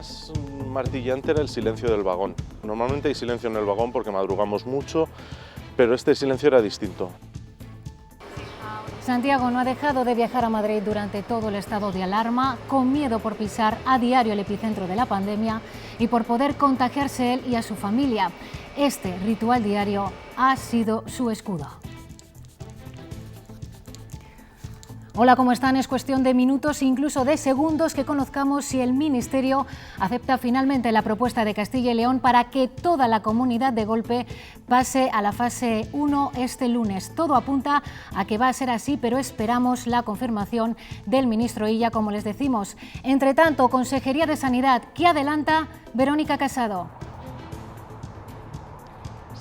más martillante era el silencio del vagón. Normalmente hay silencio en el vagón porque madrugamos mucho, pero este silencio era distinto. Santiago no ha dejado de viajar a Madrid durante todo el estado de alarma, con miedo por pisar a diario el epicentro de la pandemia y por poder contagiarse él y a su familia. Este ritual diario ha sido su escudo. Hola, ¿cómo están? Es cuestión de minutos, incluso de segundos, que conozcamos si el Ministerio acepta finalmente la propuesta de Castilla y León para que toda la comunidad de golpe pase a la fase 1 este lunes. Todo apunta a que va a ser así, pero esperamos la confirmación del ministro Illa, como les decimos. Entre tanto, Consejería de Sanidad, ¿qué adelanta Verónica Casado?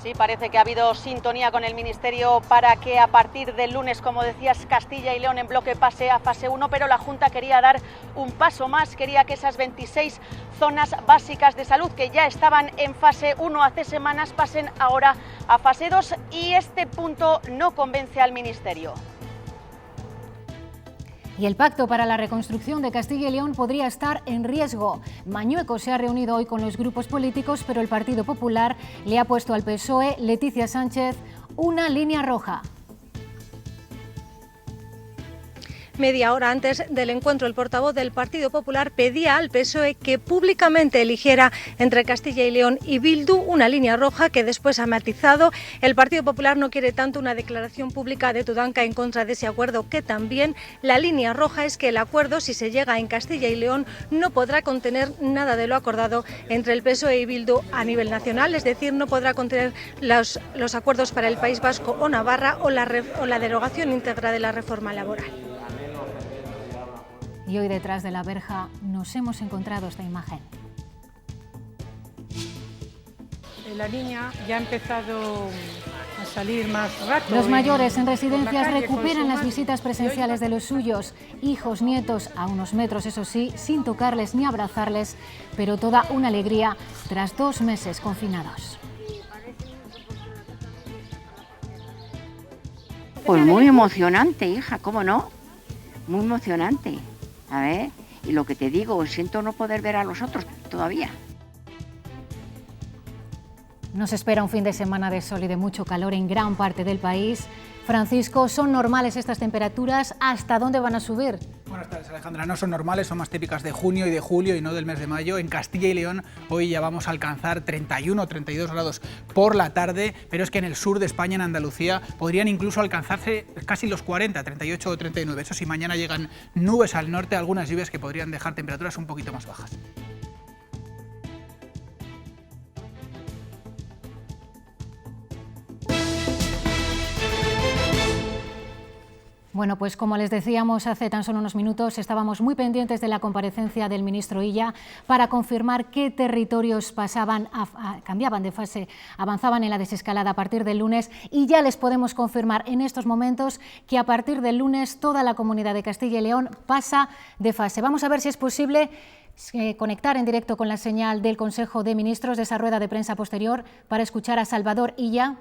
Sí, parece que ha habido sintonía con el Ministerio para que a partir del lunes, como decías, Castilla y León en bloque pase a fase 1, pero la Junta quería dar un paso más, quería que esas 26 zonas básicas de salud que ya estaban en fase 1 hace semanas pasen ahora a fase 2 y este punto no convence al Ministerio. Y el pacto para la reconstrucción de Castilla y León podría estar en riesgo. Mañueco se ha reunido hoy con los grupos políticos, pero el Partido Popular le ha puesto al PSOE, Leticia Sánchez, una línea roja. Media hora antes del encuentro, el portavoz del Partido Popular pedía al PSOE que públicamente eligiera entre Castilla y León y Bildu, una línea roja que después ha matizado. El Partido Popular no quiere tanto una declaración pública de Tudanca en contra de ese acuerdo, que también la línea roja es que el acuerdo, si se llega en Castilla y León, no podrá contener nada de lo acordado entre el PSOE y Bildu a nivel nacional, es decir, no podrá contener los acuerdos para el País Vasco o Navarra o la derogación íntegra de la reforma laboral. Y hoy detrás de la verja nos hemos encontrado esta imagen. La niña ya ha empezado a salir más rato. Los mayores en residencias recuperan las visitas presenciales de los suyos, hijos, nietos, a unos metros, eso sí, sin tocarles ni abrazarles, pero toda una alegría tras 2 meses confinados. Pues muy emocionante, hija, ¿cómo no? Muy emocionante. A ver, y lo que te digo, siento no poder ver a los otros todavía. Nos espera un fin de semana de sol y de mucho calor en gran parte del país. Francisco, ¿son normales estas temperaturas? ¿Hasta dónde van a subir? Buenas tardes, Alejandra. No son normales, son más típicas de junio y de julio y no del mes de mayo. En Castilla y León hoy ya vamos a alcanzar 31 o 32 grados por la tarde, pero es que en el sur de España, en Andalucía, podrían incluso alcanzarse casi los 40, 38 o 39. Eso sí, mañana llegan nubes al norte, algunas lluvias que podrían dejar temperaturas un poquito más bajas. Bueno, pues como les decíamos hace tan solo unos minutos, estábamos muy pendientes de la comparecencia del ministro Illa para confirmar qué territorios cambiaban de fase, avanzaban en la desescalada a partir del lunes, y ya les podemos confirmar en estos momentos que a partir del lunes toda la comunidad de Castilla y León pasa de fase. Vamos a ver si es posible conectar en directo con la señal del Consejo de Ministros de esa rueda de prensa posterior para escuchar a Salvador Illa.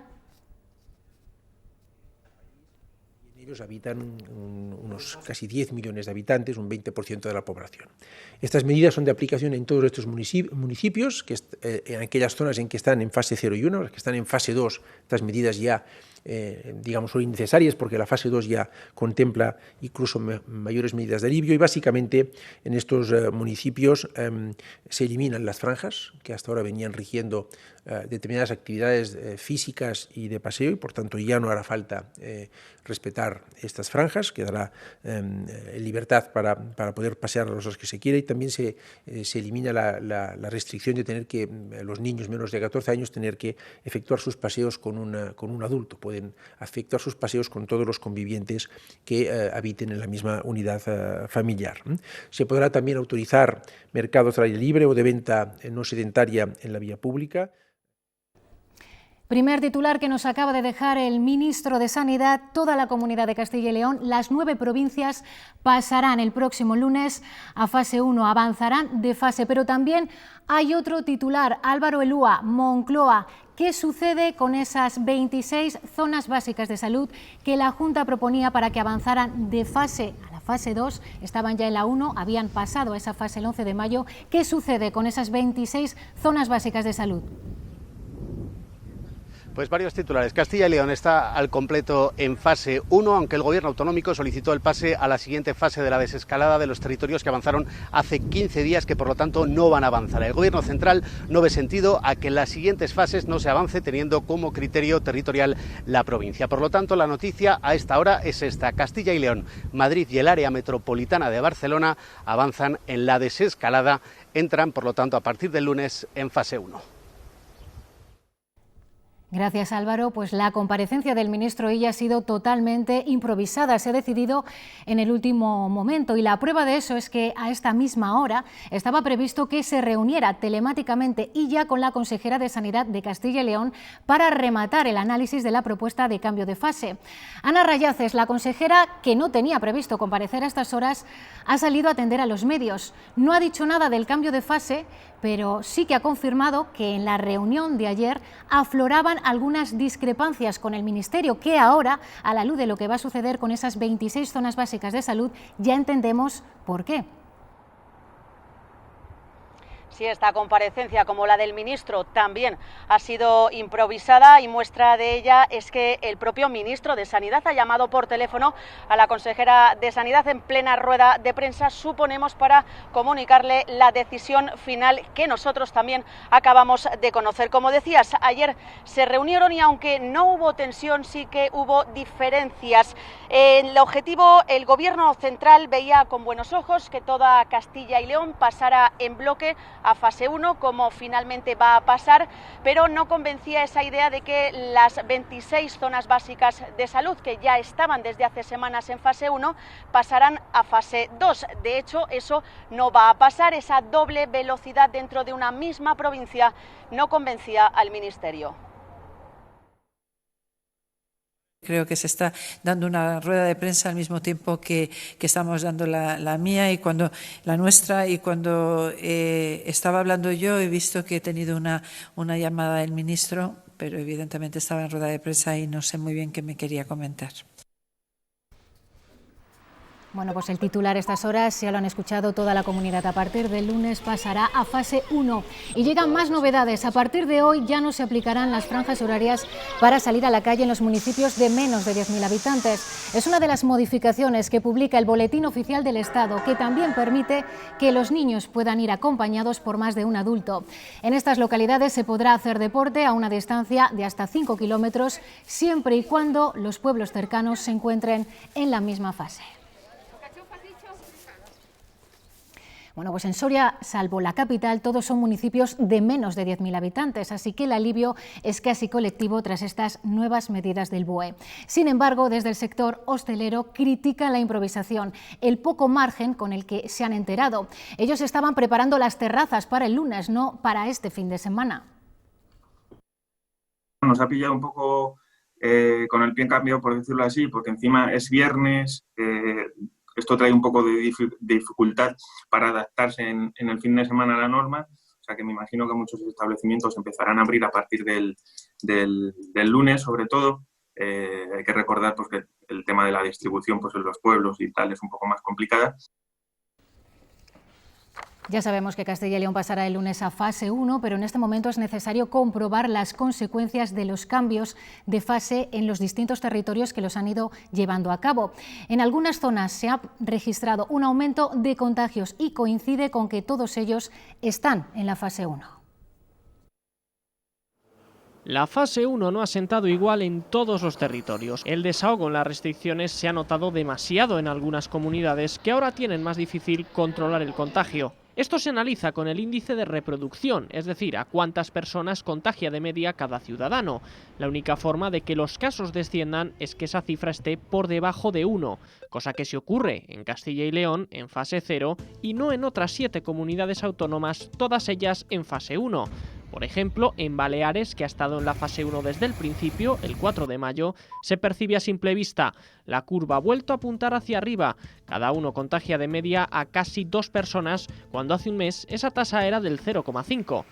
Ellos habitan unos casi 10 millones de habitantes, un 20% de la población. Estas medidas son de aplicación en todos estos municipios, que en aquellas zonas en que están en fase 0 y 1, las que están en fase 2, estas medidas ya, digamos, son innecesarias porque la fase 2 ya contempla incluso mayores medidas de alivio, y básicamente en estos municipios se eliminan las franjas que hasta ahora venían rigiendo determinadas actividades físicas y de paseo, y por tanto ya no hará falta respetar estas franjas, quedará en libertad para poder pasear a los que se quiera, y también se elimina la restricción de tener que los niños menos de 14 años tener que efectuar sus paseos con un adulto. Pueden efectuar sus paseos con todos los convivientes que habiten en la misma unidad familiar. Se podrá también autorizar mercados al aire libre o de venta no sedentaria en la vía pública. Primer titular que nos acaba de dejar el ministro de Sanidad: toda la comunidad de Castilla y León, las 9 provincias pasarán el próximo lunes a fase 1, avanzarán de fase. Pero también hay otro titular, Álvaro Elúa, Moncloa. ¿Qué sucede con esas 26 zonas básicas de salud que la Junta proponía para que avanzaran de fase a la fase 2, estaban ya en la 1, habían pasado a esa fase el 11 de mayo. ¿Qué sucede con esas 26 zonas básicas de salud? Pues varios titulares. Castilla y León está al completo en fase 1, aunque el gobierno autonómico solicitó el pase a la siguiente fase de la desescalada de los territorios que avanzaron hace 15 días, que por lo tanto no van a avanzar. El gobierno central no ve sentido a que en las siguientes fases no se avance teniendo como criterio territorial la provincia. Por lo tanto, la noticia a esta hora es esta: Castilla y León, Madrid y el área metropolitana de Barcelona avanzan en la desescalada, entran por lo tanto a partir del lunes en fase 1. Gracias, Álvaro. Pues la comparecencia del ministro Illa ha sido totalmente improvisada. Se ha decidido en el último momento y la prueba de eso es que a esta misma hora estaba previsto que se reuniera telemáticamente Illa con la consejera de Sanidad de Castilla y León para rematar el análisis de la propuesta de cambio de fase. Ana Rayaces, la consejera, que no tenía previsto comparecer a estas horas, ha salido a atender a los medios. No ha dicho nada del cambio de fase, pero sí que ha confirmado que en la reunión de ayer afloraban algunas discrepancias con el Ministerio, que ahora, a la luz de lo que va a suceder con esas 26 zonas básicas de salud, ya entendemos por qué. Sí, esta comparecencia, como la del ministro, también ha sido improvisada y muestra de ella es que el propio ministro de Sanidad ha llamado por teléfono a la consejera de Sanidad en plena rueda de prensa, suponemos para comunicarle la decisión final que nosotros también acabamos de conocer. Como decías, ayer se reunieron y aunque no hubo tensión, sí que hubo diferencias. En el objetivo, el Gobierno central veía con buenos ojos que toda Castilla y León pasara en bloque a fase 1, como finalmente va a pasar, pero no convencía esa idea de que las 26 zonas básicas de salud, que ya estaban desde hace semanas en fase 1, pasarán a fase 2. De hecho, eso no va a pasar. Esa doble velocidad dentro de una misma provincia no convencía al Ministerio. Creo que se está dando una rueda de prensa al mismo tiempo que estamos dando la mía y cuando la nuestra, y cuando estaba hablando yo he visto que he tenido una llamada del ministro, pero evidentemente estaba en rueda de prensa y no sé muy bien qué me quería comentar. Bueno, pues el titular a estas horas ya lo han escuchado toda la comunidad. A partir del lunes pasará a fase 1 y llegan más novedades. A partir de hoy ya no se aplicarán las franjas horarias para salir a la calle en los municipios de menos de 10.000 habitantes. Es una de las modificaciones que publica el Boletín Oficial del Estado, que también permite que los niños puedan ir acompañados por más de un adulto. En estas localidades se podrá hacer deporte a una distancia de hasta 5 kilómetros, siempre y cuando los pueblos cercanos se encuentren en la misma fase. Bueno, pues en Soria, salvo la capital, todos son municipios de menos de 10.000 habitantes, así que el alivio es casi colectivo tras estas nuevas medidas del BOE. Sin embargo, desde el sector hostelero critican la improvisación, el poco margen con el que se han enterado. Ellos estaban preparando las terrazas para el lunes, no para este fin de semana. Nos ha pillado un poco con el pie en cambio, por decirlo así, porque encima es viernes. Esto trae un poco de dificultad para adaptarse en el fin de semana a la norma, o sea que me imagino que muchos establecimientos empezarán a abrir a partir del lunes, sobre todo. Hay que recordar pues, que el tema de la distribución pues, en los pueblos y tal es un poco más complicada. Ya sabemos que Castilla y León pasará el lunes a fase 1, pero en este momento es necesario comprobar las consecuencias de los cambios de fase en los distintos territorios que los han ido llevando a cabo. En algunas zonas se ha registrado un aumento de contagios y coincide con que todos ellos están en la fase 1. La fase 1 no ha sentado igual en todos los territorios. El desahogo en las restricciones se ha notado demasiado en algunas comunidades que ahora tienen más difícil controlar el contagio. Esto se analiza con el índice de reproducción, es decir, a cuántas personas contagia de media cada ciudadano. La única forma de que los casos desciendan es que esa cifra esté por debajo de 1, cosa que se ocurre en Castilla y León en fase 0 y no en otras 7 comunidades autónomas, todas ellas en fase 1. Por ejemplo, en Baleares, que ha estado en la fase 1 desde el principio, el 4 de mayo, se percibe a simple vista. La curva ha vuelto a apuntar hacia arriba. Cada uno contagia de media a casi 2 personas, cuando hace un mes esa tasa era del 0,5.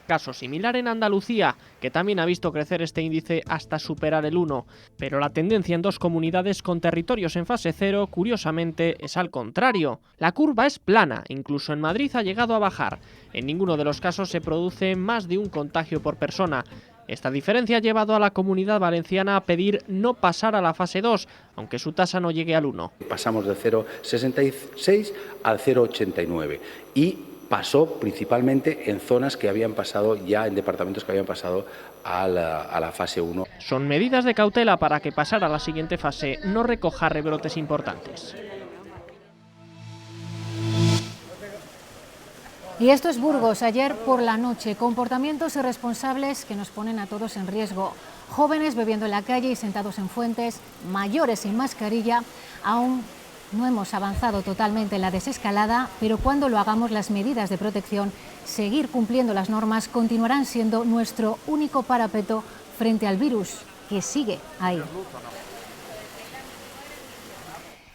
Caso similar en Andalucía, que también ha visto crecer este índice hasta superar el 1. Pero la tendencia en 2 comunidades con territorios en fase 0, curiosamente, es al contrario. La curva es plana, incluso en Madrid ha llegado a bajar. En ninguno de los casos se produce más de un contagio por persona. Esta diferencia ha llevado a la Comunidad Valenciana a pedir no pasar a la fase 2, aunque su tasa no llegue al 1. Pasamos de 0,66 al 0,89 y pasó principalmente en zonas que habían pasado ya, en departamentos que habían pasado a la fase 1. Son medidas de cautela para que pasar a la siguiente fase no recoja rebrotes importantes. Y esto es Burgos, ayer por la noche, comportamientos irresponsables que nos ponen a todos en riesgo. Jóvenes bebiendo en la calle y sentados en fuentes, mayores sin mascarilla. Aún no hemos avanzado totalmente en la desescalada, pero cuando lo hagamos, las medidas de protección, seguir cumpliendo las normas, continuarán siendo nuestro único parapeto frente al virus, que sigue ahí.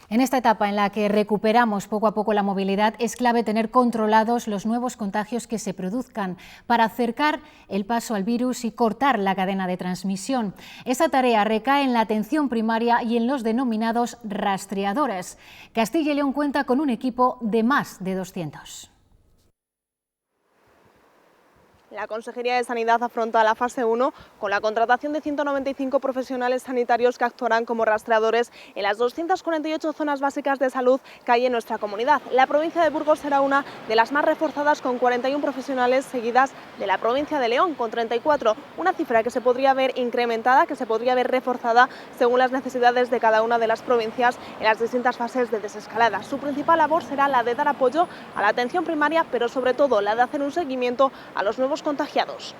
En esta etapa en la que recuperamos poco a poco la movilidad, es clave tener controlados los nuevos contagios que se produzcan para acercar el paso al virus y cortar la cadena de transmisión. Esta tarea recae en la atención primaria y en los denominados rastreadores. Castilla y León cuenta con un equipo de más de 200. La Consejería de Sanidad afronta la fase 1 con la contratación de 195 profesionales sanitarios que actuarán como rastreadores en las 248 zonas básicas de salud que hay en nuestra comunidad. La provincia de Burgos será una de las más reforzadas con 41 profesionales, seguidas de la provincia de León con 34, una cifra que se podría ver incrementada, que se podría ver reforzada según las necesidades de cada una de las provincias en las distintas fases de desescalada. Su principal labor será la de dar apoyo a la atención primaria, pero sobre todo la de hacer un seguimiento a los nuevos contagiados.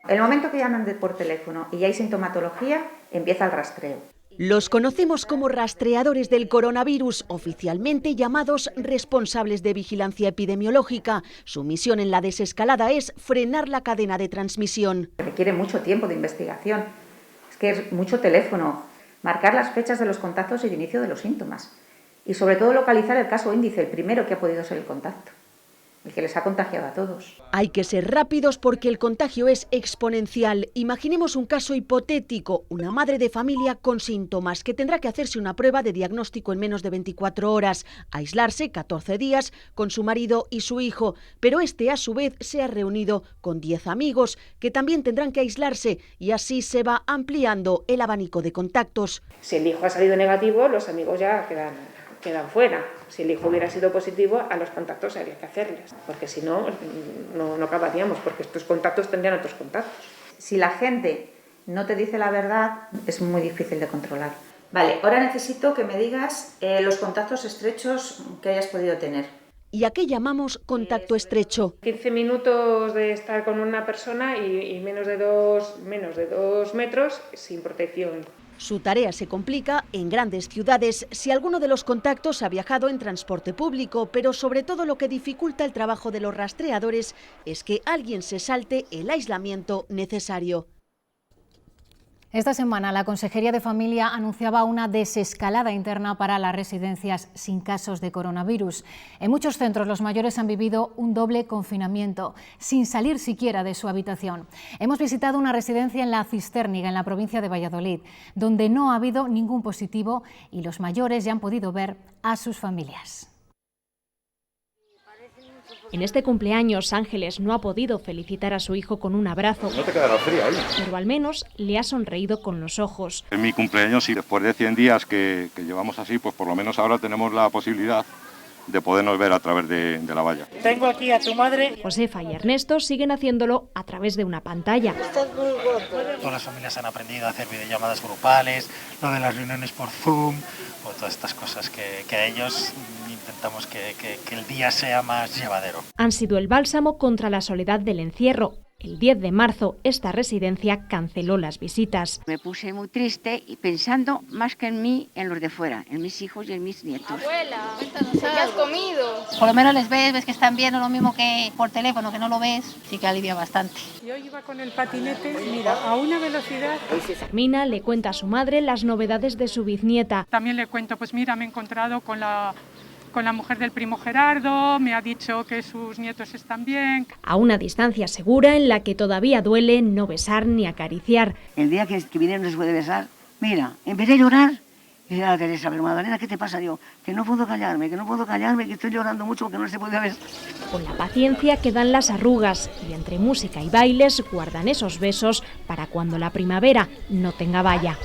El momento que llaman por teléfono y hay sintomatología, empieza el rastreo. Los conocemos como rastreadores del coronavirus, oficialmente llamados responsables de vigilancia epidemiológica. Su misión en la desescalada es frenar la cadena de transmisión. Requiere mucho tiempo de investigación, es que es mucho teléfono, marcar las fechas de los contactos y de inicio de los síntomas. Y sobre todo localizar el caso índice, el primero que ha podido ser el contacto, el que les ha contagiado a todos. Hay que ser rápidos porque el contagio es exponencial. Imaginemos un caso hipotético, una madre de familia con síntomas que tendrá que hacerse una prueba de diagnóstico en menos de 24 horas, aislarse 14 días con su marido y su hijo, pero este a su vez se ha reunido con 10 amigos que también tendrán que aislarse y así se va ampliando el abanico de contactos. Si el hijo ha salido negativo, los amigos ya quedan fuera. Si el hijo hubiera sido positivo, a los contactos habría que hacerles, porque si no, no acabaríamos, porque estos contactos tendrían otros contactos. Si la gente no te dice la verdad, es muy difícil de controlar. Vale, ahora necesito que me digas los contactos estrechos que hayas podido tener. ¿Y a qué llamamos contacto estrecho? 15 minutos de estar con una persona y menos de 2 metros sin protección. Su tarea se complica en grandes ciudades si alguno de los contactos ha viajado en transporte público, pero sobre todo lo que dificulta el trabajo de los rastreadores es que alguien se salte el aislamiento necesario. Esta semana la Consejería de Familia anunciaba una desescalada interna para las residencias sin casos de coronavirus. En muchos centros los mayores han vivido un doble confinamiento, sin salir siquiera de su habitación. Hemos visitado una residencia en La Cistérniga, en la provincia de Valladolid, donde no ha habido ningún positivo y los mayores ya han podido ver a sus familias. En este cumpleaños, Ángeles no ha podido felicitar a su hijo con un abrazo. No te quedará fría ahí. Pero al menos le ha sonreído con los ojos. En mi cumpleaños, y después de 100 días que llevamos así, pues por lo menos ahora tenemos la posibilidad de podernos ver a través de la valla. Tengo aquí a tu madre. Josefa y Ernesto siguen haciéndolo a través de una pantalla. Todas las familias han aprendido a hacer videollamadas grupales, lo de las reuniones por Zoom, o todas estas cosas que a ellos intentamos que el día sea más llevadero. Han sido el bálsamo contra la soledad del encierro. El 10 de marzo, esta residencia canceló las visitas. Me puse muy triste y pensando más que en mí, en los de fuera, en mis hijos y en mis nietos. Abuela, ¿qué has comido? Por lo menos les ves que están viendo lo mismo que por teléfono, que no lo ves, sí que alivia bastante. Yo iba con el patinete, mira, a una velocidad. Mina le cuenta a su madre las novedades de su bisnieta. También le cuento, pues mira, me he encontrado con con la mujer del primo Gerardo, me ha dicho que sus nietos están bien. A una distancia segura en la que todavía duele no besar ni acariciar. El día que viene no se puede besar, mira, empecé a llorar. Y dice a Teresa, pero Magdalena, ¿qué te pasa? Digo, que no puedo callarme, que estoy llorando mucho porque no se puede besar. Con la paciencia que dan las arrugas y entre música y bailes guardan esos besos para cuando la primavera no tenga valla.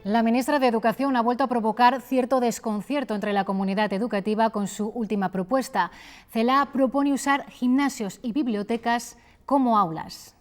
La ministra de Educación ha vuelto a provocar cierto desconcierto entre la comunidad educativa con su última propuesta. Celaá propone usar gimnasios y bibliotecas como aulas.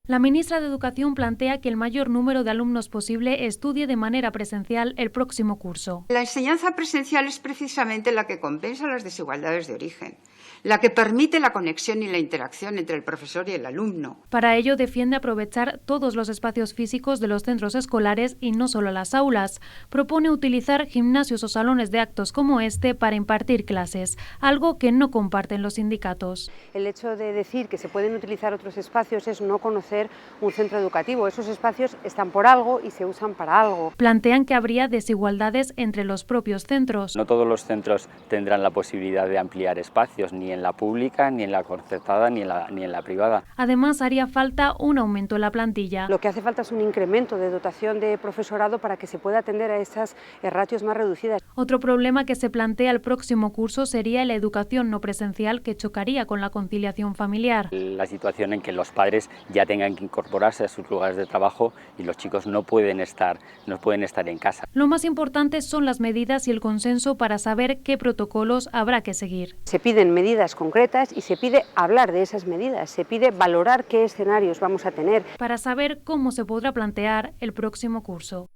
La ministra de Educación plantea que el mayor número de alumnos posible estudie de manera presencial el próximo curso. La enseñanza presencial es precisamente la que compensa las desigualdades de origen, la que permite la conexión y la interacción entre el profesor y el alumno. Para ello defiende aprovechar todos los espacios físicos de los centros escolares y no solo las aulas. Propone utilizar gimnasios o salones de actos como este para impartir clases, algo que no comparten los sindicatos. El hecho de decir que se pueden utilizar otros espacios es no conocer un centro educativo. Esos espacios están por algo y se usan para algo. Plantean que habría desigualdades entre los propios centros. No todos los centros tendrán la posibilidad de ampliar espacios, ni en la pública, ni en la concertada, ni en la privada. Además, haría falta un aumento en la plantilla. Lo que hace falta es un incremento de dotación de profesorado para que se pueda atender a esas ratios más reducidas. Otro problema que se plantea el próximo curso sería la educación no presencial, que chocaría con la conciliación familiar. La situación en que los padres ya tengan que incorporarse a sus lugares de trabajo y los chicos no pueden estar en casa. Lo más importante son las medidas y el consenso para saber qué protocolos habrá que seguir. Se piden medidas concretas y se pide hablar de esas medidas, se pide valorar qué escenarios vamos a tener. Para saber cómo se podrá plantear el próximo curso.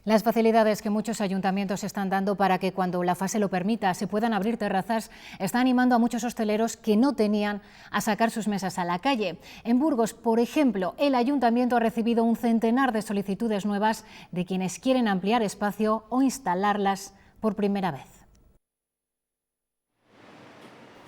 Las facilidades que muchos ayuntamientos están dando para que cuando la fase lo permita se puedan abrir terrazas está animando a muchos hosteleros que no tenían a sacar sus mesas a la calle. En Burgos, por ejemplo, el ayuntamiento ha recibido un centenar de solicitudes nuevas de quienes quieren ampliar espacio o instalarlas por primera vez.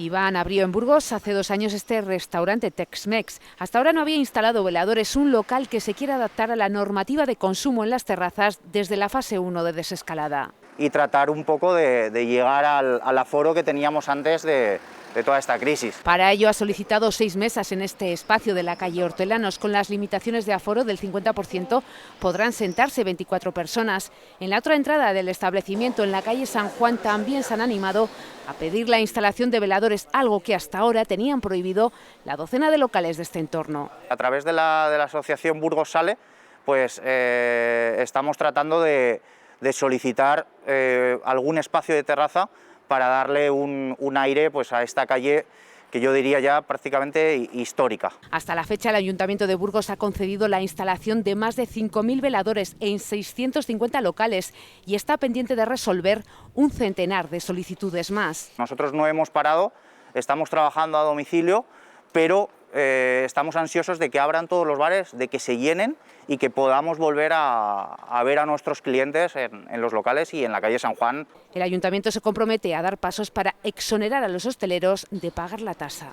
Iván abrió en Burgos hace 2 años este restaurante Tex-Mex. Hasta ahora no había instalado veladores, un local que se quiere adaptar a la normativa de consumo en las terrazas desde la fase 1 de desescalada. Y tratar un poco de llegar al aforo que teníamos antes de toda esta crisis. Para ello ha solicitado 6 mesas en este espacio de la calle Hortelanos. Con las limitaciones de aforo del 50% podrán sentarse 24 personas. En la otra entrada del establecimiento, en la calle San Juan, también se han animado a pedir la instalación de veladores, algo que hasta ahora tenían prohibido la docena de locales de este entorno. A través de la asociación Burgos Sale, pues estamos tratando de solicitar algún espacio de terraza para darle un aire pues, a esta calle que yo diría ya prácticamente histórica. Hasta la fecha el Ayuntamiento de Burgos ha concedido la instalación de más de 5.000 veladores en 650 locales y está pendiente de resolver un centenar de solicitudes más. Nosotros no hemos parado, estamos trabajando a domicilio, pero estamos ansiosos de que abran todos los bares, de que se llenen y que podamos volver a ver a nuestros clientes en los locales y en la calle San Juan. El Ayuntamiento se compromete a dar pasos para exonerar a los hosteleros de pagar la tasa.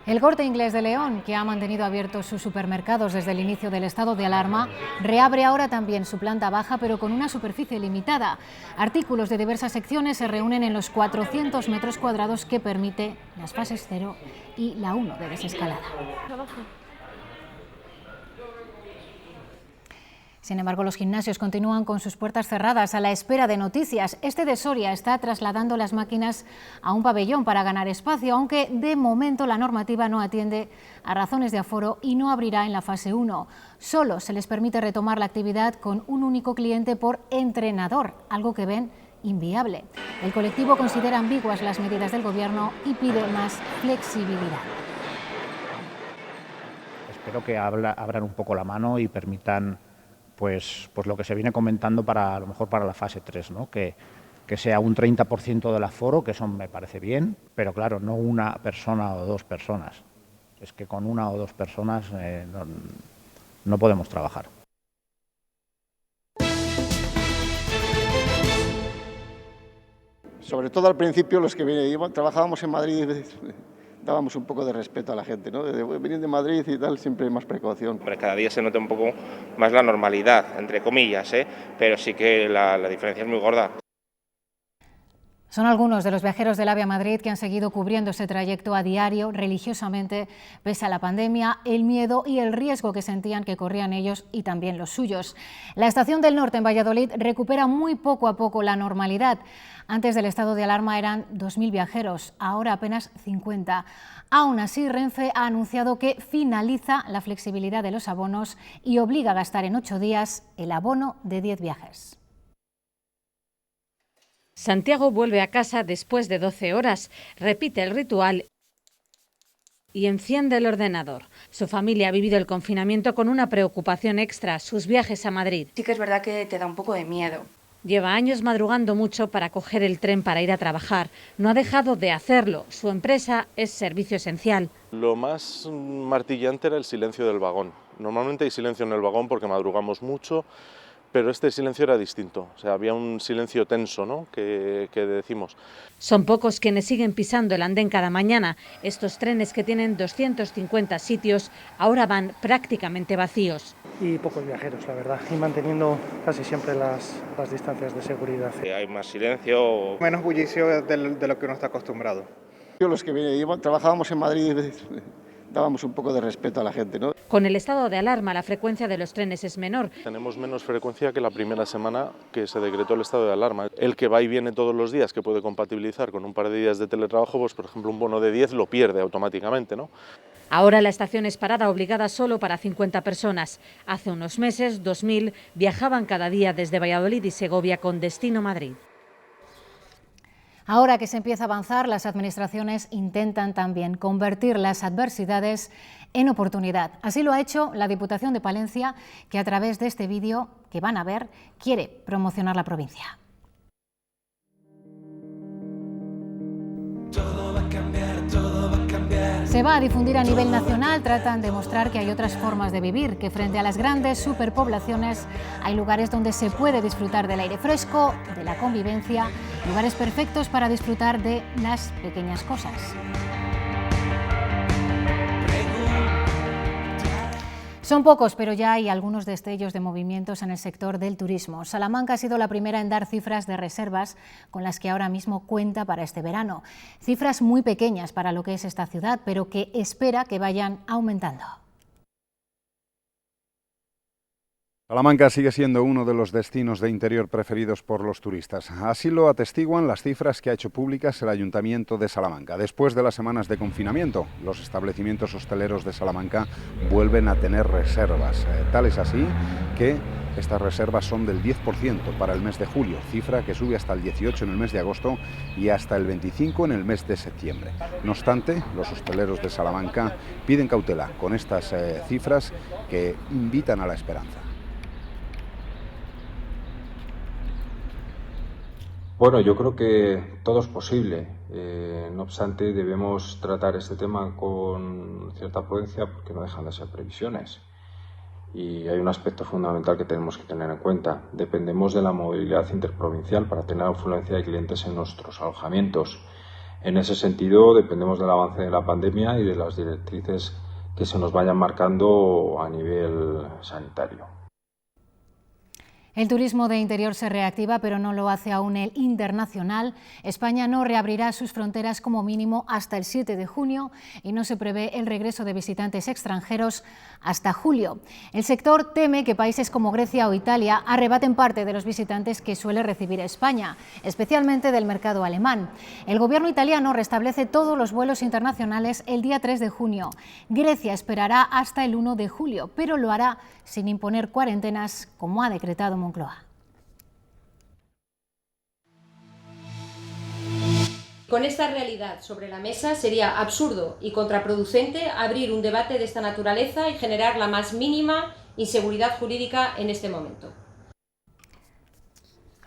El Corte Inglés de León, que ha mantenido abiertos sus supermercados desde el inicio del estado de alarma, reabre ahora también su planta baja, pero con una superficie limitada. Artículos de diversas secciones se reúnen en los 400 metros cuadrados que permite las fases 0 y la 1 de desescalada. Sin embargo, los gimnasios continúan con sus puertas cerradas a la espera de noticias. Este de Soria está trasladando las máquinas a un pabellón para ganar espacio, aunque de momento la normativa no atiende a razones de aforo y no abrirá en la fase 1. Solo se les permite retomar la actividad con un único cliente por entrenador, algo que ven inviable. El colectivo considera ambiguas las medidas del Gobierno y pide más flexibilidad. Espero que abran un poco la mano y permitan pues lo que se viene comentando a lo mejor para la fase 3, ¿no? Que sea un 30% del aforo, que eso me parece bien, pero claro, no una persona o 2 personas. Es que con 1 o 2 personas no podemos trabajar. Sobre todo al principio los que trabajábamos en Madrid dábamos un poco de respeto a la gente, ¿no? De venir de Madrid y tal, siempre hay más precaución. Cada día se nota un poco más la normalidad, entre comillas, pero sí que la diferencia es muy gorda. Son algunos de los viajeros del AVE a Madrid que han seguido cubriendo ese trayecto a diario, religiosamente, pese a la pandemia, el miedo y el riesgo que sentían que corrían ellos y también los suyos. La Estación del Norte en Valladolid recupera muy poco a poco la normalidad. Antes del estado de alarma eran 2.000 viajeros, ahora apenas 50. Aún así, Renfe ha anunciado que finaliza la flexibilidad de los abonos y obliga a gastar en 8 días el abono de 10 viajes. Santiago vuelve a casa después de 12 horas, repite el ritual y enciende el ordenador. Su familia ha vivido el confinamiento con una preocupación extra, sus viajes a Madrid. Sí que es verdad que te da un poco de miedo. Lleva años madrugando mucho para coger el tren para ir a trabajar. No ha dejado de hacerlo. Su empresa es servicio esencial. Lo más martillante era el silencio del vagón. Normalmente hay silencio en el vagón porque madrugamos mucho, pero este silencio era distinto, o sea, había un silencio tenso, ¿no?, que decimos. Son pocos quienes siguen pisando el andén cada mañana. Estos trenes, que tienen 250 sitios, ahora van prácticamente vacíos. Y pocos viajeros, la verdad, y manteniendo casi siempre las distancias de seguridad. Hay más silencio. Menos bullicio de lo que uno está acostumbrado. Los que trabajábamos en Madrid dábamos un poco de respeto a la gente, ¿no? Con el estado de alarma, la frecuencia de los trenes es menor. Tenemos menos frecuencia que la primera semana que se decretó el estado de alarma. El que va y viene todos los días, que puede compatibilizar con un par de días de teletrabajo, pues por ejemplo un bono de 10 lo pierde automáticamente, ¿no? Ahora la estación es parada obligada solo para 50 personas. Hace unos meses, 2.000 viajaban cada día desde Valladolid y Segovia con destino Madrid. Ahora que se empieza a avanzar, las administraciones intentan también convertir las adversidades en oportunidad. Así lo ha hecho la Diputación de Palencia, que a través de este vídeo que van a ver, quiere promocionar la provincia. Se va a difundir a nivel nacional, tratan de mostrar que hay otras formas de vivir, que frente a las grandes superpoblaciones hay lugares donde se puede disfrutar del aire fresco, de la convivencia, lugares perfectos para disfrutar de las pequeñas cosas. Son pocos, pero ya hay algunos destellos de movimientos en el sector del turismo. Salamanca ha sido la primera en dar cifras de reservas con las que ahora mismo cuenta para este verano. Cifras muy pequeñas para lo que es esta ciudad, pero que espera que vayan aumentando. Salamanca sigue siendo uno de los destinos de interior preferidos por los turistas. Así lo atestiguan las cifras que ha hecho públicas el Ayuntamiento de Salamanca. Después de las semanas de confinamiento, los establecimientos hosteleros de Salamanca vuelven a tener reservas. Tal es así que estas reservas son del 10% para el mes de julio, cifra que sube hasta el 18% en el mes de agosto y hasta el 25% en el mes de septiembre. No obstante, los hosteleros de Salamanca piden cautela con estas cifras que invitan a la esperanza. Bueno, yo creo que todo es posible. No obstante, debemos tratar este tema con cierta prudencia porque no dejan de ser previsiones. Y hay un aspecto fundamental que tenemos que tener en cuenta. Dependemos de la movilidad interprovincial para tener afluencia de clientes en nuestros alojamientos. En ese sentido, dependemos del avance de la pandemia y de las directrices que se nos vayan marcando a nivel sanitario. El turismo de interior se reactiva, pero no lo hace aún el internacional. España no reabrirá sus fronteras como mínimo hasta el 7 de junio y no se prevé el regreso de visitantes extranjeros hasta julio. El sector teme que países como Grecia o Italia arrebaten parte de los visitantes que suele recibir España, especialmente del mercado alemán. El gobierno italiano restablece todos los vuelos internacionales el día 3 de junio. Grecia esperará hasta el 1 de julio, pero lo hará sin imponer cuarentenas, como ha decretado Moncloa. Con esta realidad sobre la mesa sería absurdo y contraproducente abrir un debate de esta naturaleza y generar la más mínima inseguridad jurídica en este momento.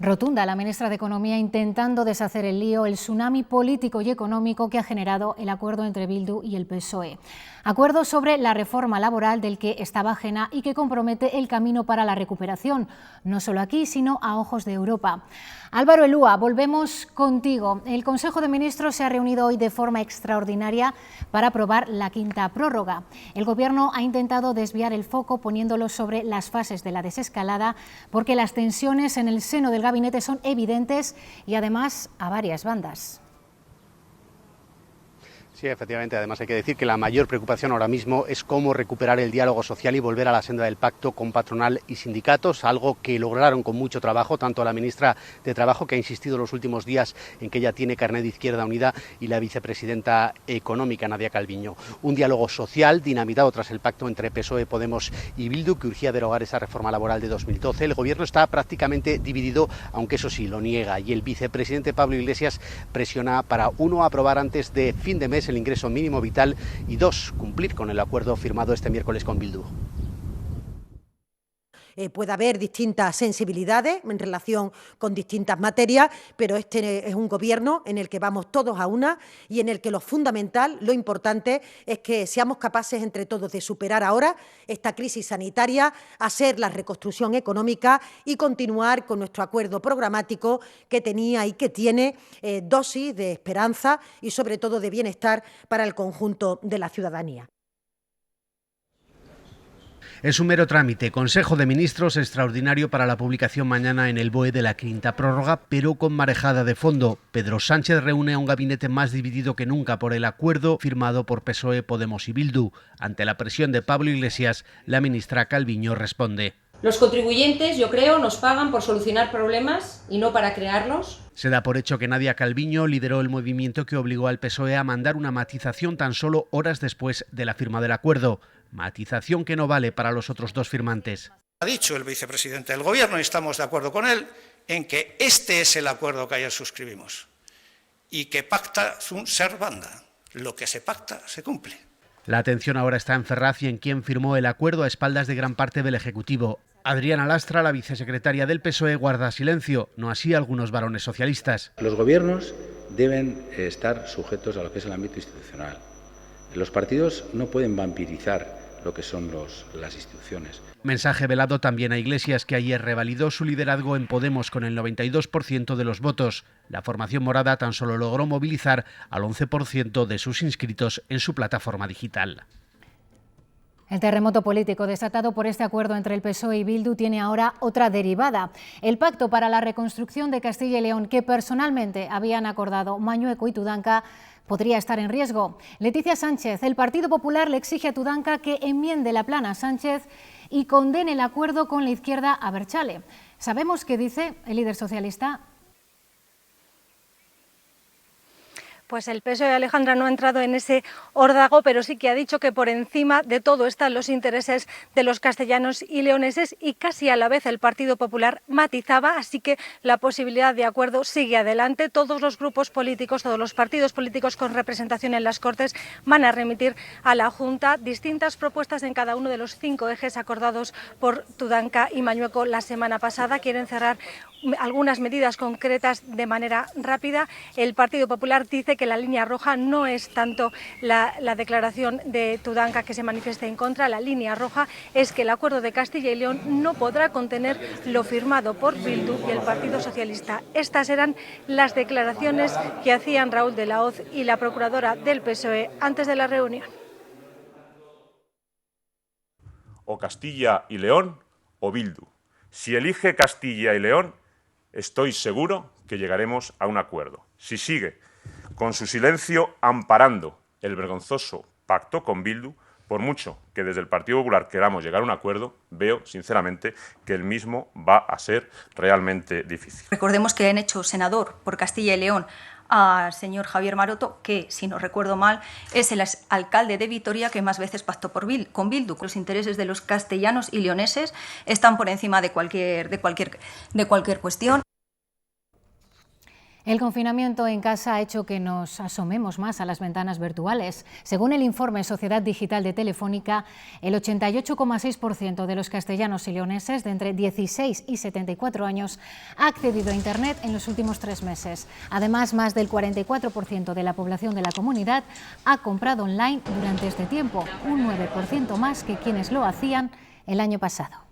Rotunda la ministra de Economía intentando deshacer el lío, el tsunami político y económico que ha generado el acuerdo entre Bildu y el PSOE. Acuerdo sobre la reforma laboral del que estaba ajena y que compromete el camino para la recuperación, no solo aquí, sino a ojos de Europa. Álvaro Elúa, volvemos contigo. El Consejo de Ministros se ha reunido hoy de forma extraordinaria para aprobar la quinta prórroga. El Gobierno ha intentado desviar el foco poniéndolo sobre las fases de la desescalada porque las tensiones en el seno del gabinete son evidentes y además a varias bandas. Sí, efectivamente. Además hay que decir que la mayor preocupación ahora mismo es cómo recuperar el diálogo social y volver a la senda del pacto con patronal y sindicatos, algo que lograron con mucho trabajo, tanto la ministra de Trabajo, que ha insistido los últimos días en que ella tiene carnet de Izquierda Unida, y la vicepresidenta económica, Nadia Calviño. Un diálogo social dinamitado tras el pacto entre PSOE, Podemos y Bildu, que urgía derogar esa reforma laboral de 2012. El Gobierno está prácticamente dividido, aunque eso sí, lo niega, y el vicepresidente Pablo Iglesias presiona para, 1, aprobar antes de fin de mes el ingreso mínimo vital y 2, cumplir con el acuerdo firmado este miércoles con Bildu. Puede haber distintas sensibilidades en relación con distintas materias, pero este es un gobierno en el que vamos todos a una y en el que lo fundamental, lo importante, es que seamos capaces entre todos de superar ahora esta crisis sanitaria, hacer la reconstrucción económica y continuar con nuestro acuerdo programático que tenía y que tiene dosis de esperanza y sobre todo de bienestar para el conjunto de la ciudadanía. Es un mero trámite, Consejo de Ministros extraordinario para la publicación mañana en el BOE de la quinta prórroga, pero con marejada de fondo. Pedro Sánchez reúne a un gabinete más dividido que nunca por el acuerdo firmado por PSOE, Podemos y Bildu. Ante la presión de Pablo Iglesias, la ministra Calviño responde. Los contribuyentes, yo creo, nos pagan por solucionar problemas y no para crearlos. Se da por hecho que Nadia Calviño lideró el movimiento que obligó al PSOE a mandar una matización tan solo horas después de la firma del acuerdo. Matización que no vale para los otros dos firmantes. Ha dicho el vicepresidente del Gobierno, y estamos de acuerdo con él, en que este es el acuerdo que ayer suscribimos y que pacta sunt servanda. Lo que se pacta se cumple. La atención ahora está en Ferraz y en quien firmó el acuerdo a espaldas de gran parte del Ejecutivo. Adriana Lastra, la vicesecretaria del PSOE, guarda silencio, no así algunos varones socialistas. Los gobiernos deben estar sujetos a lo que es el ámbito institucional. Los partidos no pueden vampirizar lo que son las instituciones. Mensaje velado también a Iglesias, que ayer revalidó su liderazgo en Podemos con el 92% de los votos. La formación morada tan solo logró movilizar al 11% de sus inscritos en su plataforma digital. El terremoto político desatado por este acuerdo entre el PSOE y Bildu tiene ahora otra derivada. El pacto para la reconstrucción de Castilla y León, que personalmente habían acordado Mañueco y Tudanca, podría estar en riesgo. Leticia Sánchez, el Partido Popular le exige a Tudanca que enmiende la plana Sánchez y condene el acuerdo con la izquierda Abertzale. ¿Sabemos qué dice el líder socialista? Pues el PSOE, Alejandra, no ha entrado en ese órdago, pero sí que ha dicho que por encima de todo están los intereses de los castellanos y leoneses, y casi a la vez el Partido Popular matizaba, así que la posibilidad de acuerdo sigue adelante. Todos los grupos políticos, todos los partidos políticos con representación en las Cortes van a remitir a la Junta distintas propuestas en cada uno de los 5 ejes acordados por Tudanca y Mañueco la semana pasada. Quieren cerrar algunas medidas concretas de manera rápida. El Partido Popular dice que la línea roja no es tanto la declaración de Tudanca, que se manifieste en contra. La línea roja es que el acuerdo de Castilla y León no podrá contener lo firmado por Bildu y el Partido Socialista. Estas eran las declaraciones que hacían Raúl de la Hoz y la procuradora del PSOE antes de la reunión. O Castilla y León o Bildu. Si elige Castilla y León, estoy seguro que llegaremos a un acuerdo. Si sigue con su silencio amparando el vergonzoso pacto con Bildu, por mucho que desde el Partido Popular queramos llegar a un acuerdo, veo sinceramente que el mismo va a ser realmente difícil. Recordemos que han hecho senador por Castilla y León al señor Javier Maroto, que, si no recuerdo mal, es el alcalde de Vitoria que más veces pactó con Bildu. Los intereses de los castellanos y leoneses están por encima de cualquier cuestión. El confinamiento en casa ha hecho que nos asomemos más a las ventanas virtuales. Según el informe Sociedad Digital de Telefónica, el 88,6% de los castellanos y leoneses de entre 16 y 74 años ha accedido a Internet en los últimos 3 meses. Además, más del 44% de la población de la comunidad ha comprado online durante este tiempo, un 9% más que quienes lo hacían el año pasado.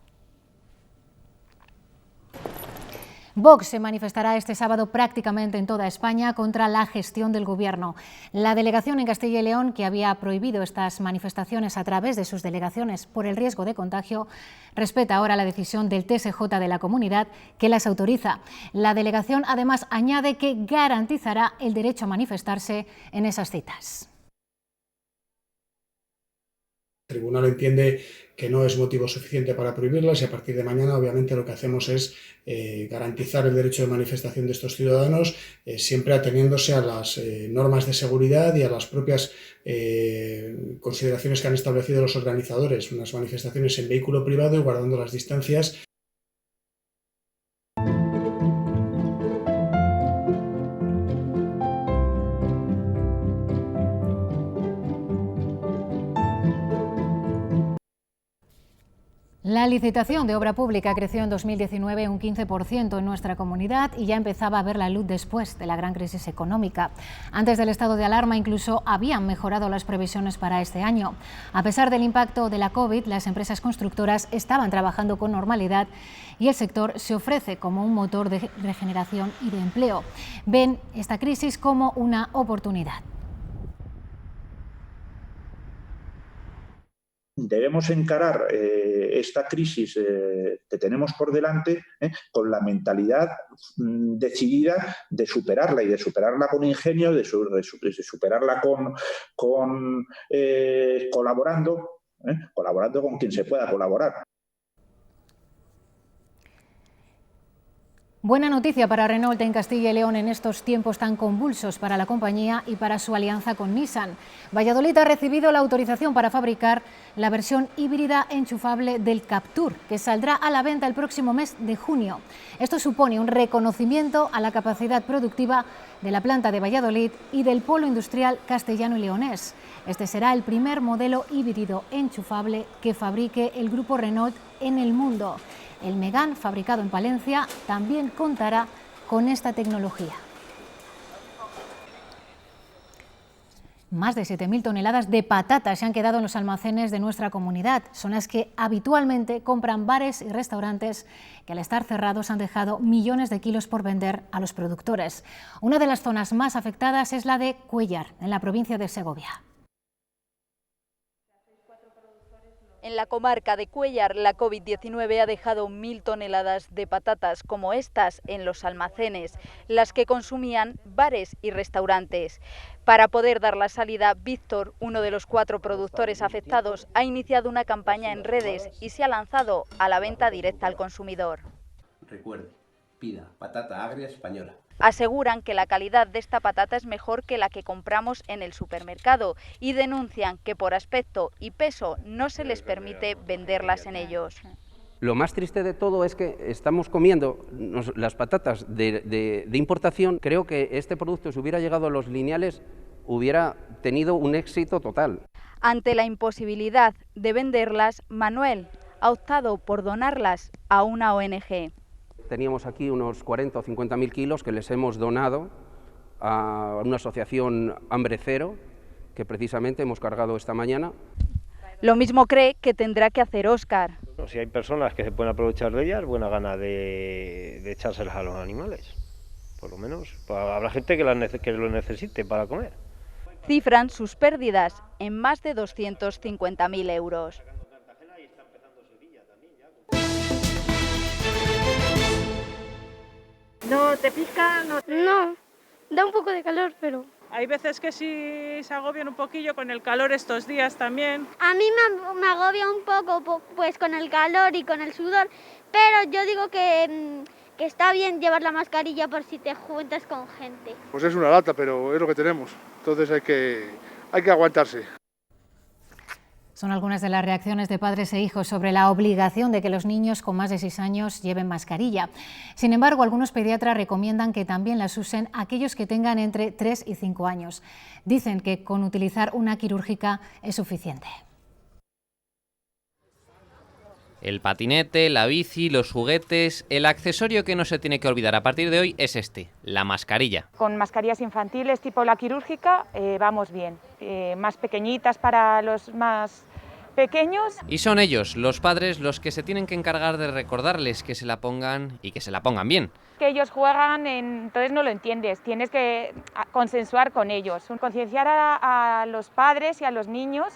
Vox se manifestará este sábado prácticamente en toda España contra la gestión del Gobierno. La delegación en Castilla y León, que había prohibido estas manifestaciones a través de sus delegaciones por el riesgo de contagio, respeta ahora la decisión del TSJ de la comunidad que las autoriza. La delegación además añade que garantizará el derecho a manifestarse en esas citas. El tribunal entiende que no es motivo suficiente para prohibirlas y a partir de mañana obviamente lo que hacemos es garantizar el derecho de manifestación de estos ciudadanos siempre ateniéndose a las normas de seguridad y a las propias consideraciones que han establecido los organizadores, unas manifestaciones en vehículo privado y guardando las distancias. La licitación de obra pública creció en 2019 un 15% en nuestra comunidad y ya empezaba a ver la luz después de la gran crisis económica. Antes del estado de alarma incluso habían mejorado las previsiones para este año. A pesar del impacto de la COVID, las empresas constructoras estaban trabajando con normalidad y el sector se ofrece como un motor de regeneración y de empleo. Ven esta crisis como una oportunidad. Debemos encarar esta crisis que tenemos por delante con la mentalidad decidida de superarla y de superarla con ingenio, de superarla colaborando con quien se pueda colaborar. Buena noticia para Renault en Castilla y León en estos tiempos tan convulsos para la compañía y para su alianza con Nissan. Valladolid ha recibido la autorización para fabricar la versión híbrida enchufable del Captur, que saldrá a la venta el próximo mes de junio. Esto supone un reconocimiento a la capacidad productiva de la planta de Valladolid y del polo industrial castellano y leonés. Este será el primer modelo híbrido enchufable que fabrique el grupo Renault en el mundo. El Megane, fabricado en Palencia, también contará con esta tecnología. Más de 7.000 toneladas de patatas se han quedado en los almacenes de nuestra comunidad. Son las que habitualmente compran bares y restaurantes que al estar cerrados han dejado millones de kilos por vender a los productores. Una de las zonas más afectadas es la de Cuéllar, en la provincia de Segovia. En la comarca de Cuéllar, la COVID-19 ha dejado 1.000 toneladas de patatas como estas en los almacenes, las que consumían bares y restaurantes. Para poder dar la salida, Víctor, uno de los 4 productores afectados, ha iniciado una campaña en redes y se ha lanzado a la venta directa al consumidor. Recuerde, pida patata agria española. Aseguran que la calidad de esta patata es mejor que la que compramos en el supermercado y denuncian que por aspecto y peso no se les permite venderlas en ellos. Lo más triste de todo es que estamos comiendo las patatas de importación. Creo que este producto, si hubiera llegado a los lineales, hubiera tenido un éxito total. Ante la imposibilidad de venderlas, Manuel ha optado por donarlas a una ONG. Teníamos aquí unos 40 o 50.000 kilos que les hemos donado a una asociación Hambre Cero, que precisamente hemos cargado esta mañana. Lo mismo cree que tendrá que hacer Óscar. Si hay personas que se pueden aprovechar de ellas, buena gana de echárselas a los animales. Por lo menos, habrá gente que lo necesite para comer. Cifran sus pérdidas en más de 250.000 euros. ¿No te pica? No, da un poco de calor, pero... Hay veces que sí se agobian un poquillo con el calor estos días también. A mí me agobia un poco pues con el calor y con el sudor, pero yo digo que está bien llevar la mascarilla por si te juntas con gente. Pues es una lata, pero es lo que tenemos, entonces hay que aguantarse. Son algunas de las reacciones de padres e hijos sobre la obligación de que los niños con más de 6 años lleven mascarilla. Sin embargo, algunos pediatras recomiendan que también las usen aquellos que tengan entre 3 y 5 años. Dicen que con utilizar una quirúrgica es suficiente. El patinete, la bici, los juguetes, el accesorio que no se tiene que olvidar a partir de hoy es este, la mascarilla. Con mascarillas infantiles tipo la quirúrgica vamos bien, más pequeñitas para los más pequeños. Y son ellos, los padres, los que se tienen que encargar de recordarles que se la pongan y que se la pongan bien. Que ellos juegan, entonces no lo entiendes, tienes que consensuar con ellos, concienciar a los padres y a los niños.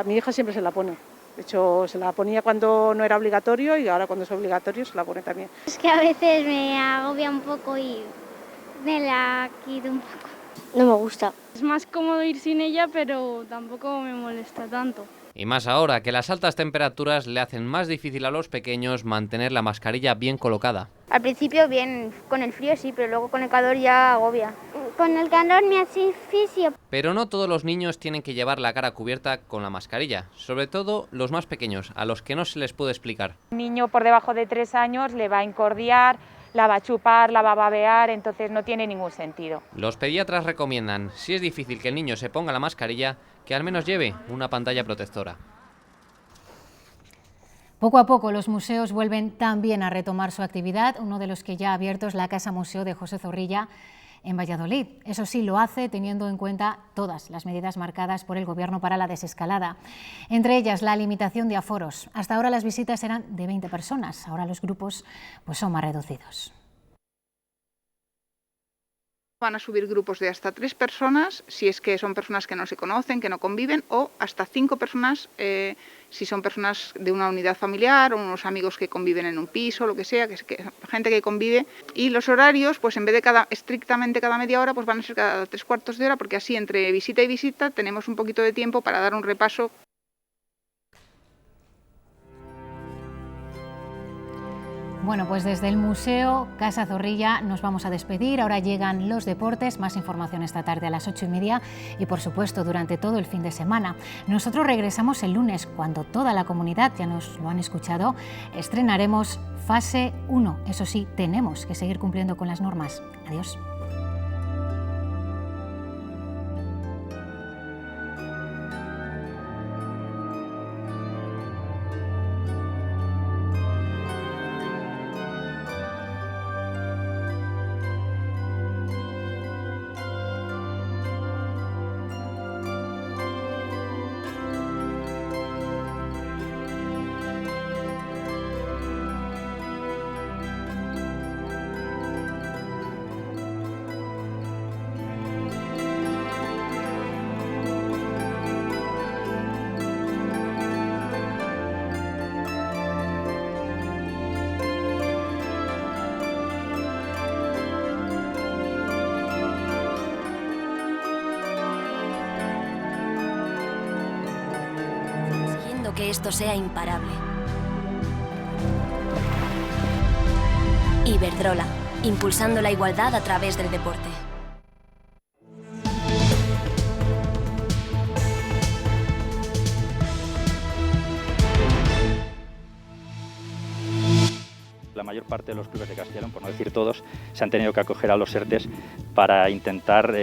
Mi hija siempre se la pone. De hecho, se la ponía cuando no era obligatorio y ahora cuando es obligatorio se la pone también. Es que a veces me agobia un poco y me la quito un poco. No me gusta. Es más cómodo ir sin ella, pero tampoco me molesta tanto. Y más ahora, que las altas temperaturas le hacen más difícil a los pequeños mantener la mascarilla bien colocada. Al principio bien, con el frío sí, pero luego con el calor ya agobia. Con el calor me asfixio. Pero no todos los niños tienen que llevar la cara cubierta con la mascarilla, sobre todo los más pequeños, a los que no se les puede explicar. Un niño por debajo de 3 años le va a incordiar, la va a chupar, la va a babear, entonces no tiene ningún sentido. Los pediatras recomiendan, si es difícil que el niño se ponga la mascarilla, que al menos lleve una pantalla protectora. Poco a poco los museos vuelven también a retomar su actividad. Uno de los que ya ha abierto es la Casa Museo de José Zorrilla en Valladolid. Eso sí, lo hace teniendo en cuenta todas las medidas marcadas por el Gobierno para la desescalada. Entre ellas, la limitación de aforos. Hasta ahora las visitas eran de 20 personas, ahora los grupos son más reducidos. Van a subir grupos de hasta 3 personas, si es que son personas que no se conocen, que no conviven, o hasta 5 personas, si son personas de una unidad familiar o unos amigos que conviven en un piso, lo que sea, gente que convive. Y los horarios, pues en vez de estrictamente cada media hora, pues van a ser cada 3/4 de hora, porque así entre visita y visita tenemos un poquito de tiempo para dar un repaso. Bueno, pues desde el Museo Casa Zorrilla nos vamos a despedir. Ahora llegan los deportes, más información esta tarde a las 8:30 y por supuesto durante todo el fin de semana. Nosotros regresamos el lunes cuando toda la comunidad, ya nos lo han escuchado, estrenaremos fase 1. Eso sí, tenemos que seguir cumpliendo con las normas. Adiós. Que esto sea imparable. Iberdrola, impulsando la igualdad a través del deporte. La mayor parte de los clubes de Castilla y León, por no decir todos, se han tenido que acoger a los ERTEs para intentar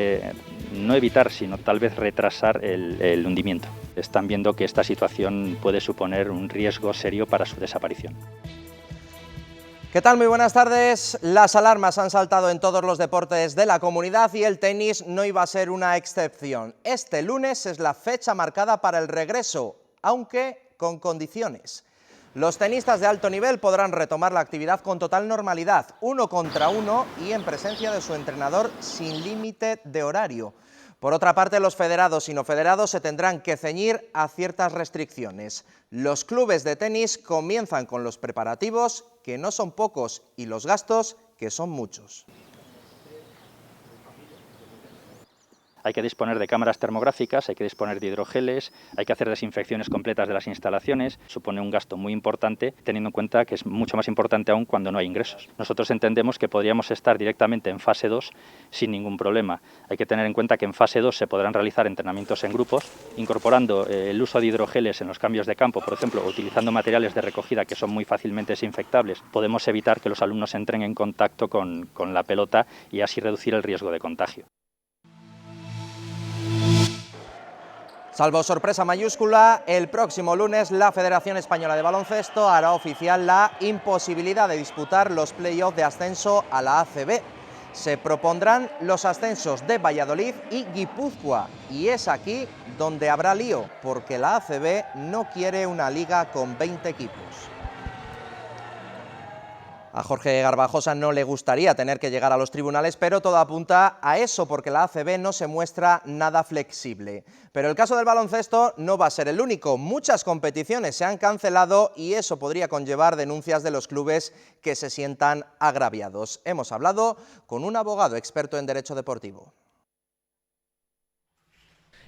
no evitar, sino tal vez retrasar el hundimiento. Están viendo que esta situación puede suponer un riesgo serio para su desaparición. ¿Qué tal? Muy buenas tardes. Las alarmas han saltado en todos los deportes de la comunidad y el tenis no iba a ser una excepción. Este lunes es la fecha marcada para el regreso, aunque con condiciones. Los tenistas de alto nivel podrán retomar la actividad con total normalidad, 1 contra 1 y en presencia de su entrenador sin límite de horario. Por otra parte, los federados y no federados se tendrán que ceñir a ciertas restricciones. Los clubes de tenis comienzan con los preparativos, que no son pocos, y los gastos, que son muchos. hay que disponer de cámaras termográficas, hay que disponer de hidrogeles, hay que hacer desinfecciones completas de las instalaciones. Supone un gasto muy importante, teniendo en cuenta que es mucho más importante aún cuando no hay ingresos. Nosotros entendemos que podríamos estar directamente en fase 2 sin ningún problema. Hay que tener en cuenta que en fase 2 se podrán realizar entrenamientos en grupos, incorporando el uso de hidrogeles en los cambios de campo, por ejemplo, utilizando materiales de recogida que son muy fácilmente desinfectables. Podemos evitar que los alumnos entren en contacto con la pelota y así reducir el riesgo de contagio. Salvo sorpresa mayúscula, el próximo lunes la Federación Española de Baloncesto hará oficial la imposibilidad de disputar los play-offs de ascenso a la ACB. Se propondrán los ascensos de Valladolid y Guipúzcoa, y es aquí donde habrá lío, porque la ACB no quiere una liga con 20 equipos. A Jorge Garbajosa no le gustaría tener que llegar a los tribunales, pero todo apunta a eso, porque la ACB no se muestra nada flexible. Pero el caso del baloncesto no va a ser el único. Muchas competiciones se han cancelado y eso podría conllevar denuncias de los clubes que se sientan agraviados. Hemos hablado con un abogado experto en derecho deportivo.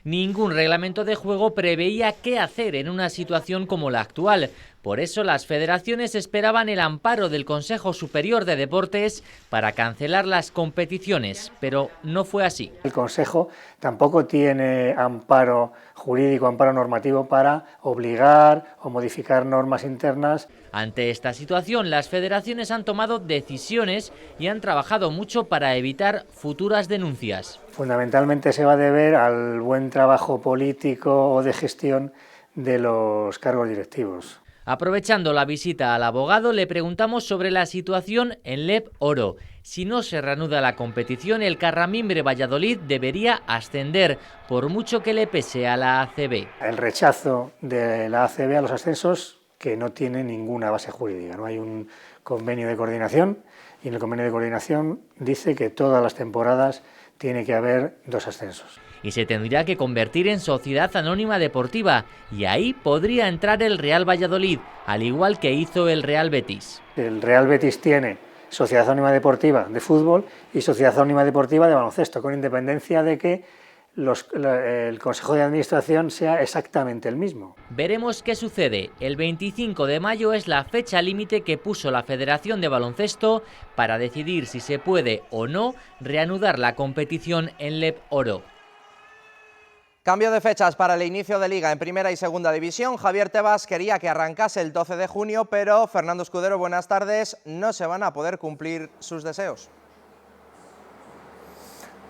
Ningún reglamento de juego preveía qué hacer en una situación como la actual. Por eso las federaciones esperaban el amparo del Consejo Superior de Deportes para cancelar las competiciones, pero no fue así. El Consejo tampoco tiene amparo jurídico, amparo normativo para obligar o modificar normas internas. Ante esta situación, las federaciones han tomado decisiones y han trabajado mucho para evitar futuras denuncias. Fundamentalmente se va a deber al buen trabajo político o de gestión de los cargos directivos. Aprovechando la visita al abogado, le preguntamos sobre la situación en LEP Oro. Si no se reanuda la competición, el Carramimbre Valladolid debería ascender, por mucho que le pese a la ACB. El rechazo de la ACB a los ascensos, que no tiene ninguna base jurídica. No hay un convenio de coordinación, y en el convenio de coordinación dice que todas las temporadas tiene que haber 2 ascensos. Y se tendría que convertir en sociedad anónima deportiva, y ahí podría entrar el Real Valladolid, al igual que hizo el Real Betis. El Real Betis tiene sociedad anónima deportiva de fútbol y sociedad anónima deportiva de baloncesto, con independencia de que el Consejo de Administración sea exactamente el mismo. Veremos qué sucede. El 25 de mayo es la fecha límite que puso la Federación de Baloncesto para decidir si se puede o no reanudar la competición en LEP Oro. Cambio de fechas para el inicio de Liga en Primera y Segunda División. Javier Tebas quería que arrancase el 12 de junio, pero Fernando Escudero, buenas tardes, no se van a poder cumplir sus deseos.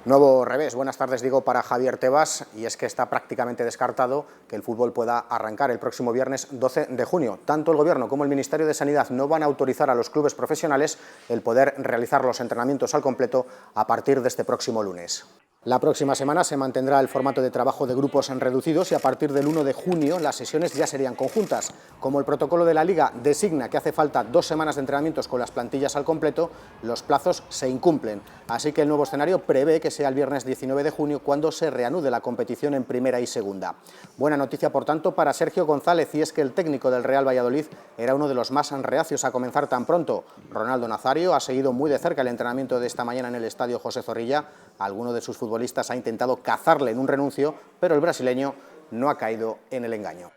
Nuevo revés, buenas tardes digo para Javier Tebas, y es que está prácticamente descartado que el fútbol pueda arrancar el próximo viernes 12 de junio. Tanto el Gobierno como el Ministerio de Sanidad no van a autorizar a los clubes profesionales el poder realizar los entrenamientos al completo a partir de este próximo lunes. La próxima semana se mantendrá el formato de trabajo de grupos reducidos y a partir del 1 de junio las sesiones ya serían conjuntas. Como el protocolo de la Liga designa que hace falta 2 semanas de entrenamientos con las plantillas al completo, los plazos se incumplen. Así que el nuevo escenario prevé que sea el viernes 19 de junio cuando se reanude la competición en Primera y Segunda. Buena noticia, por tanto, para Sergio González, y es que el técnico del Real Valladolid era uno de los más reacios a comenzar tan pronto. Ronaldo Nazario ha seguido muy de cerca el entrenamiento de esta mañana en el estadio José Zorrilla. Alguno de sus futbolistas ha intentado cazarle en un renuncio, pero el brasileño no ha caído en el engaño.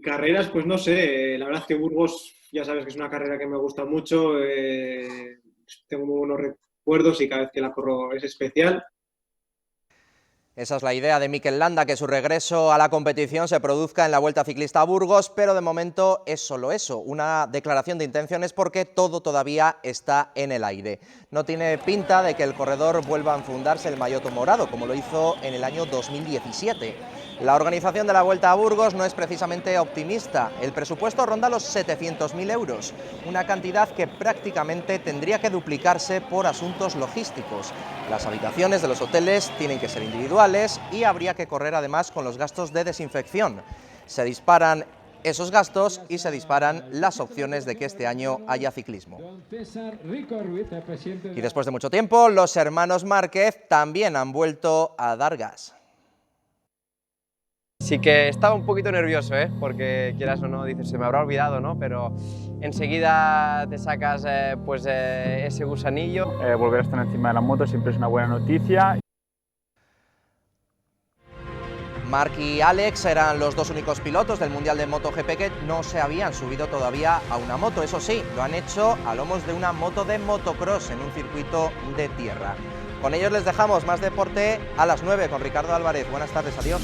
Carreras, pues no sé, la verdad es que Burgos ya sabes que es una carrera que me gusta mucho, tengo muy buenos recuerdos y cada vez que la corro es especial. Esa es la idea de Mikel Landa, que su regreso a la competición se produzca en la Vuelta Ciclista a Burgos, pero de momento es solo eso, una declaración de intenciones, porque todo todavía está en el aire. No tiene pinta de que el corredor vuelva a enfundarse el maillot morado, como lo hizo en el año 2017. La organización de la Vuelta a Burgos no es precisamente optimista. El presupuesto ronda los 700.000 euros, una cantidad que prácticamente tendría que duplicarse por asuntos logísticos. Las habitaciones de los hoteles tienen que ser individuales y habría que correr además con los gastos de desinfección. Se disparan esos gastos y se disparan las opciones de que este año haya ciclismo. Y después de mucho tiempo, los hermanos Márquez también han vuelto a dar gas. Sí que estaba un poquito nervioso, porque quieras o no, dices, se me habrá olvidado, ¿no? Pero enseguida te sacas ese gusanillo. Volver a estar encima de la moto siempre es una buena noticia. Marc y Alex eran los dos únicos pilotos del Mundial de MotoGP que no se habían subido todavía a una moto. Eso sí, lo han hecho a lomos de una moto de motocross en un circuito de tierra. Con ellos les dejamos más deporte a las 9 con Ricardo Álvarez. Buenas tardes, adiós.